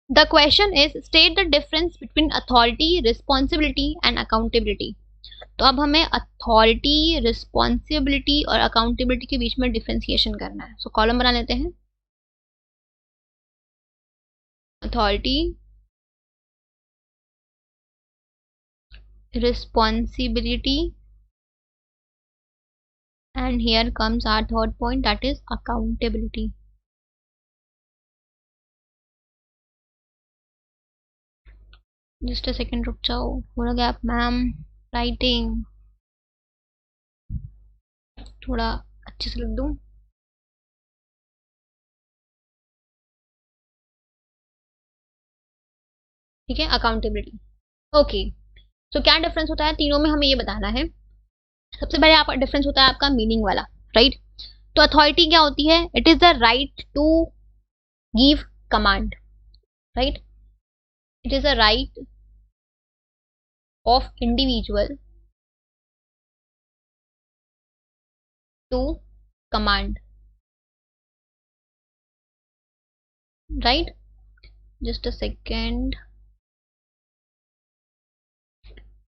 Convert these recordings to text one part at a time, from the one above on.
The question is state the difference between authority, responsibility and accountability. तो अब हमें authority, responsibility और accountability के बीच में डिफरेंशिएशन करना है। सो कॉलम बना लेते हैं, authority, responsibility, and here comes our third point, that is accountability. Just a second, रुक जाओ, हो गया आप मैम राइटिंग, थोड़ा अच्छे से लिख दूं। ठीक है, अकाउंटेबिलिटी। ओके, तो क्या डिफरेंस होता है तीनों में, हमें ये बताना है। सबसे पहले आपका डिफरेंस होता है आपका मीनिंग वाला, राइट। तो अथॉरिटी क्या होती है? It is the right to give command, right. It is a right of individual to command, right. Just a second,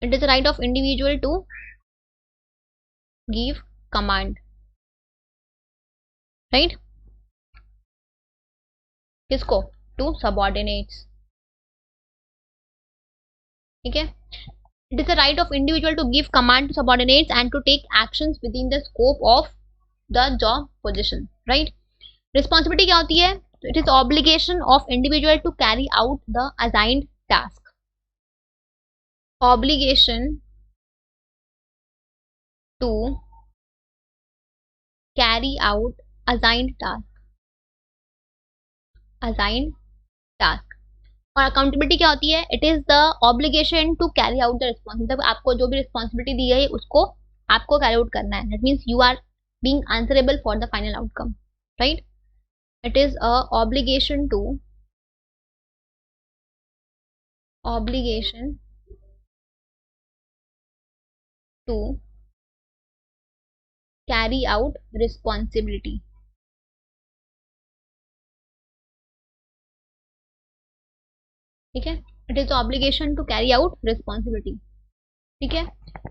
it is the right of individual to give command, right। किसको? to subordinates, ठीक है। it is the right of individual to give command to subordinates and to take actions within the scope of the job position, right। responsibility क्या होती है? it is the obligation of individual to carry out the assigned task, obligation to carry out assigned task, assigned task। और accountability क्या होती है? It is the obligation to carry out the responsibility, मतलब आपको जो भी रिस्पॉन्सिबिलिटी दी है उसको आपको कैरी आउट करना है। That means you are being answerable for the final outcome, right. It is a obligation to carry out responsibility, ठीक है। It is the obligation to carry out responsibility, ठीक है।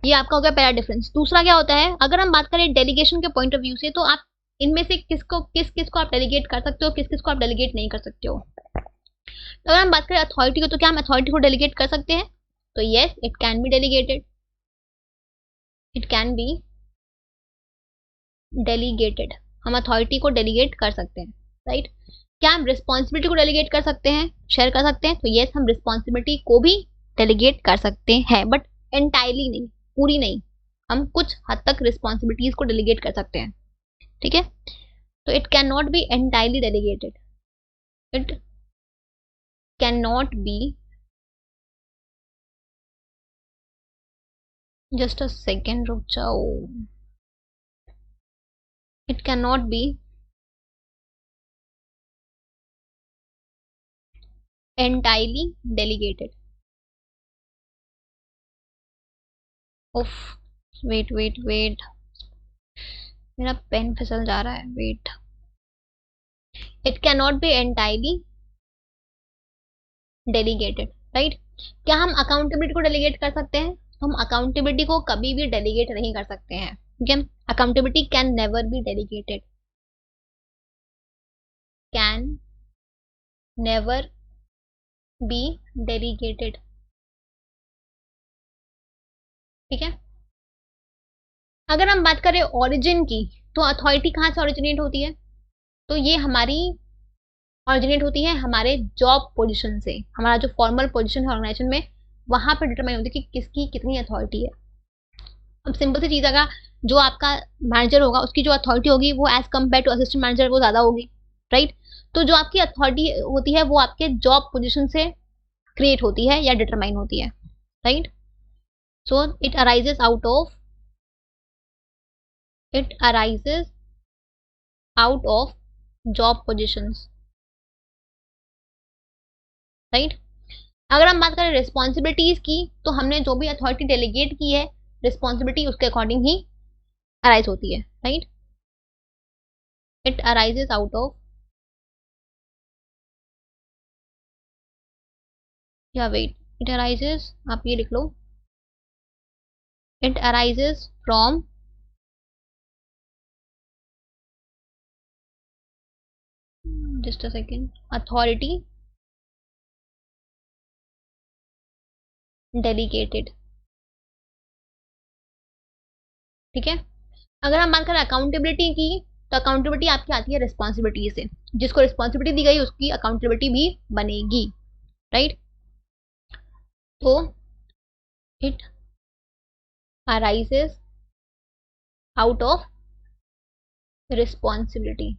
ये आपका हो गया पहला डिफरेंस। दूसरा क्या होता है, अगर हम बात करें डेलीगेशन के पॉइंट ऑफ व्यू से, तो आप इनमें से किस किस को आप डेलीगेट कर सकते हो, किस किस को आप डेलीगेट नहीं कर सकते हो। तो अगर हम बात करें अथॉरिटी को, तो क्या हम अथॉरिटी को डेलीगेट कर सकते हैं? तो yes, it can be delegated, it can be delegated, हम अथॉरिटी को डेलीगेट कर सकते हैं, राइट। क्या हम रिस्पॉन्सिबिलिटी को डेलीगेट कर सकते हैं, शेयर कर सकते हैं? तो यस, हम रिस्पॉन्सिबिलिटी को भी डेलीगेट कर सकते हैं, बट एंटायरली नहीं, पूरी नहीं। हम कुछ हद तक रिस्पॉन्सिबिलिटीज को डेलीगेट कर सकते हैं, ठीक है। तो it can not be entirely delegated, it can not be, just a second रुक जाओ, it cannot be entirely delegated। उफ, वेट वेट वेट, मेरा पेन फिसल जा रहा है, wait. It can not be entirely delegated, right. क्या हम अकाउंटेबिलिटी को डेलीगेट कर सकते हैं? तो हम अकाउंटेबिलिटी को कभी भी डेलीगेट नहीं कर सकते हैं, ठीक है। Accountability can never be delegated, can never be delegated, ठीक है। अगर हम बात करें ओरिजिन की, तो अथॉरिटी कहाँ से ओरिजिनेट होती है? तो ये हमारी ऑरिजिनेट होती है हमारे जॉब पोजीशन से, हमारा जो फॉर्मल पोजीशन है ऑर्गेनाइजेशन में, वहां पर डिटरमाइन होती है कि किसकी कितनी अथॉरिटी है। अब सिंपल सी चीज, अगर जो आपका मैनेजर होगा उसकी जो अथॉरिटी होगी वो as compare to assistant manager वो ज्यादा होगी, राइट। तो जो आपकी अथॉरिटी होती है वो आपके जॉब पोजीशन से क्रिएट होती है या डिटरमाइन होती है, right. So it arises out of job positions, right. अगर हम बात करें रिस्पॉन्सिबिलिटीज की, तो हमने जो भी अथॉरिटी डेलीगेट की है, रिस्पॉन्सिबिलिटी उसके अकॉर्डिंग ही अराइज होती है, right. It arises out of या वेट, इट अराइजेस, आप ये लिख लो, it arises from just a second, authority delegated. ठीक है। अगर हम बात करें अकाउंटेबिलिटी की, तो अकाउंटेबिलिटी आपकी आती है रिस्पॉन्सिबिलिटी से, जिसको रिस्पॉन्सिबिलिटी दी गई उसकी अकाउंटेबिलिटी भी बनेगी, राइट। तो it arises out of responsibility.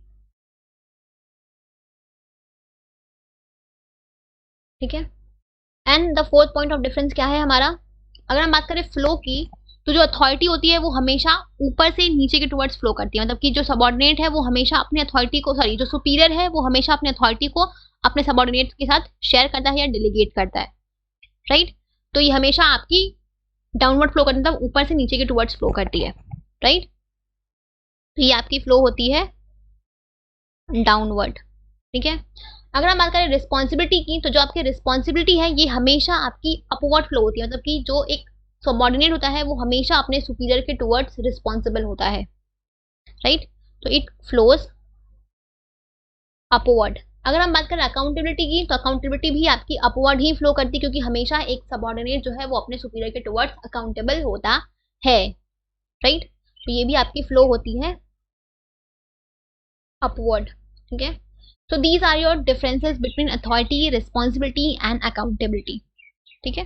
ठीक है। And the fourth point of difference क्या है हमारा, अगर हम बात करें फ्लो की, तो जो अथॉरिटी होती है वो हमेशा ऊपर से नीचे के टुवर्ड्स फ्लो करती है, मतलब कि जो सबऑर्डिनेट है वो हमेशा अपने अथॉरिटी को, सॉरी, जो सुपीरियर है वो हमेशा अपने अथॉरिटी को अपने सबऑर्डिनेट के साथ शेयर करता है या डेलीगेट करता है, राइट। तो ये हमेशा आपकी डाउनवर्ड फ्लो करती है, मतलब ऊपर से नीचे के टुवर्ड्स फ्लो करती है, राइट। तो ये आपकी फ्लो होती है डाउनवर्ड। ठीक है। अगर हम बात करें रिस्पॉन्सिबिलिटी की, तो जो आपकी रिस्पॉन्सिबिलिटी है ये हमेशा आपकी अपवर्ड फ्लो होती है, मतलब कि जो एक सबऑर्डिनेट होता है वो हमेशा अपने सुपीरियर के टुवर्ड्स रिस्पॉन्सिबल होता है, राइट। तो इट फ्लोज अपवर्ड। अगर हम बात करें अकाउंटेबिलिटी की, तो अकाउंटेबिलिटी भी आपकी अपवर्ड ही फ्लो करती है, क्योंकि हमेशा एक सबऑर्डिनेट जो है वो अपने सुपीरियर के टुवर्ड्स अकाउंटेबल होता है, राइट। तो ये भी आपकी फ्लो होती है अपवर्ड। ठीक है। So these are your differences between authority, responsibility and accountability. ठीक है।